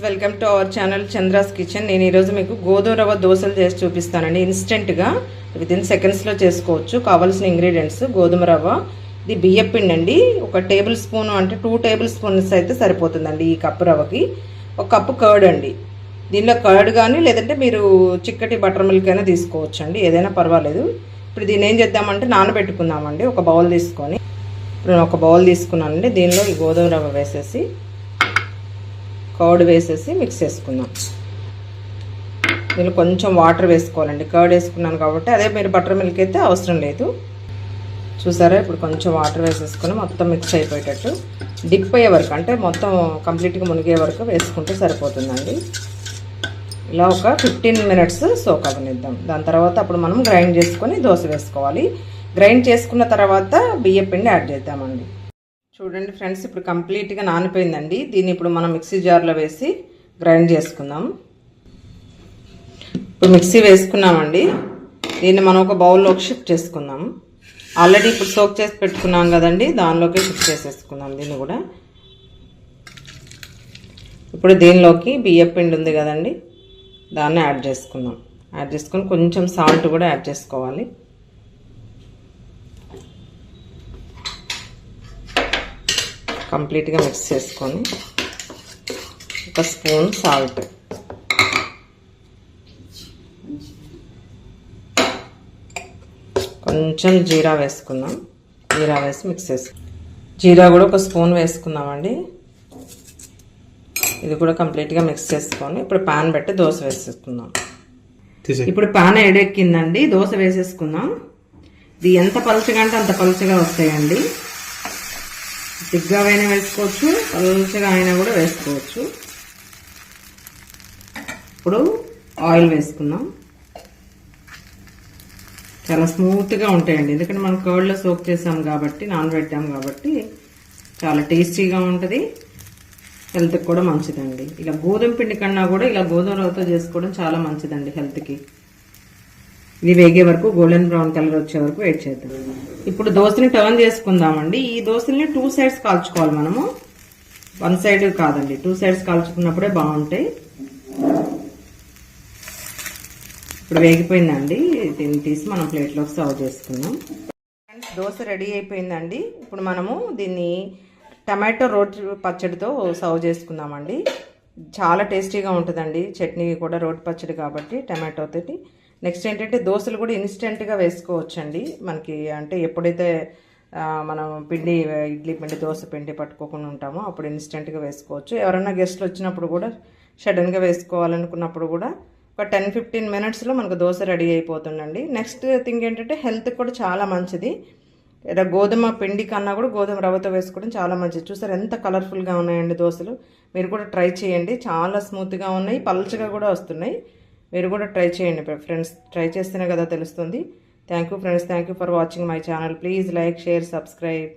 Welcome to our channel Chandra's kitchen. నేను ఈరోజు మీకు గోధుమ రవ్వ దోశలు చేసి చూపిస్తానండి. ఇన్స్టెంట్గా వితిన్ సెకండ్స్లో చేసుకోవచ్చు. కావాల్సిన ఇంగ్రీడియంట్స్ గోధుమ రవ్వ, ఇది బియ్యం పిండి అండి. ఒక టేబుల్ స్పూన్ అంటే 2 టేబుల్ స్పూన్స్ అయితే సరిపోతుందండి ఈ కప్పు రవ్వకి. ఒక కప్పు కర్డ్ అండి. దీనిలో కర్డ్ కానీ లేదంటే మీరు చిక్కటి బటర్ మిల్క్ అయినా తీసుకోవచ్చు అండి, ఏదైనా పర్వాలేదు. ఇప్పుడు దీన్ని ఏం చేద్దామంటే నానబెట్టుకుందామండి. ఒక బౌల్ తీసుకొని, ఇప్పుడు నేను ఒక బౌల్ తీసుకున్నానండి. దీనిలో ఈ గోధుమ రవ్వ వేసేసి కర్డ్ వేసేసి మిక్స్ చేసుకుందాం. దీనిలో కొంచెం వాటర్ వేసుకోవాలండి. కర్డ్ వేసుకున్నాను కాబట్టి, అదే మీరు బటర్ మిల్క్ అయితే అవసరం లేదు. చూసారా, ఇప్పుడు కొంచెం వాటర్ వేసేసుకొని మొత్తం మిక్స్ అయిపోయేటట్టు డిప్ అయ్యే వరకు, అంటే మొత్తం కంప్లీట్గా మునిగే వరకు వేసుకుంటే సరిపోతుందండి. ఇలా ఒక 15 మినిట్స్ సోక్ అవ్వనిద్దాం. దాని తర్వాత అప్పుడు మనం గ్రైండ్ చేసుకొని దోశ వేసుకోవాలి. గ్రైండ్ చేసుకున్న తర్వాత బియ్యం పిండి యాడ్ చేద్దామండి. చూడండి ఫ్రెండ్స్, ఇప్పుడు కంప్లీట్గా నానిపోయిందండి. దీన్ని ఇప్పుడు మనం మిక్సీ జార్లో వేసి గ్రైండ్ చేసుకుందాం. ఇప్పుడు మిక్సీ వేసుకున్నామండి. దీన్ని మనం ఒక బౌల్లోకి షిఫ్ట్ చేసుకుందాం. ఆల్రెడీ ఇప్పుడు సోక్ చేసి పెట్టుకున్నాం కదండి, దానిలోకి షిఫ్ట్ చేసేసుకుందాం దీన్ని కూడా. ఇప్పుడు దీనిలోకి బియ్యం పిండి ఉంది కదండి, దాన్ని యాడ్ చేసుకుందాం. యాడ్ చేసుకొని కొంచెం సాల్ట్ కూడా యాడ్ చేసుకోవాలి. కంప్లీట్గా మిక్స్ చేసుకొని ఒక స్పూన్ సాల్ట్, కొంచెం జీరా వేసుకుందాం. జీరా వేసి మిక్స్ చేసుకుందాం. జీరా కూడా ఒక స్పూన్ వేసుకుందామండి. ఇది కూడా కంప్లీట్గా మిక్స్ చేసుకొని ఇప్పుడు పాన్ పెట్టి దోశ వేసేసుకుందాం. ఇప్పుడు పాన్ ఎడెక్కిందండి, దోశ వేసేసుకుందాం. ఇది ఎంత పలుచగా అంటే అంత పలుచగా వస్తాయండి. తిగ్గా అయినా వేసుకోవచ్చు, పలుచగా అయినా కూడా వేసుకోవచ్చు. ఇప్పుడు ఆయిల్ వేసుకుందాం. చాలా స్మూత్గా ఉంటాయండి, ఎందుకంటే మనం కర్డ్లో సోక్ చేసాం కాబట్టి, నానబెట్టాం కాబట్టి చాలా టేస్టీగా ఉంటుంది. హెల్త్కి కూడా మంచిదండి. ఇలా గోధుమ పిండి కన్నా కూడా ఇలా గోధుమ రవ్వతో చేసుకోవడం చాలా మంచిదండి హెల్త్కి. ఇది వేగే వరకు గోల్డెన్ బ్రౌన్ కలర్ వచ్చే వరకు వెయిట్ చేద్దాం. ఇప్పుడు దోశని టర్న్ చేసుకుందామండి. ఈ దోశల్ని 2 సైడ్స్ కాల్చుకోవాలి మనము, 1 సైడ్ కాదండి. 2 సైడ్స్ కాల్చుకున్నప్పుడే బాగుంటాయి. ఇప్పుడు వేగిపోయిందండి. దీన్ని తీసి మనం ప్లేట్లోకి సర్వ్ చేసుకుందాం. దోశ రెడీ అయిపోయిందండి. ఇప్పుడు మనము దీన్ని టమాటో రోటి పచ్చడితో సర్వ్ చేసుకుందామండి. చాలా టేస్టీగా ఉంటుందండి. చట్నీ కూడా రోటి పచ్చడి కాబట్టి టమాటోతోటి. నెక్స్ట్ ఏంటంటే దోశలు కూడా ఇన్స్టెంట్గా వేసుకోవచ్చండి. మనకి అంటే ఎప్పుడైతే మనం పిండి ఇడ్లీ పిండి దోశ పిండి పట్టుకోకుండా ఉంటామో అప్పుడు ఇన్స్టెంట్గా వేసుకోవచ్చు. ఎవరైనా గెస్ట్లు వచ్చినప్పుడు కూడా సడన్గా వేసుకోవాలనుకున్నప్పుడు కూడా ఒక 10-15 మినిట్స్లో మనకు దోశ రెడీ అయిపోతుందండి. నెక్స్ట్ థింగ్ ఏంటంటే హెల్త్కి కూడా చాలా మంచిది. గోధుమ పిండి కన్నా కూడా గోధుమ రవ్వతో వేసుకోవడం చాలా మంచిది. చూసారు ఎంత కలర్ఫుల్గా ఉన్నాయండి దోశలు. మీరు కూడా ట్రై చేయండి. చాలా స్మూత్గా ఉన్నాయి, పల్చగా కూడా వస్తున్నాయి. మీరు కూడా ట్రై చేయండి ఫ్రెండ్స్. ట్రై చేస్తేనే కదా తెలుస్తుంది. Thank you friends. Thank you for watching my channel. Please like, share, subscribe.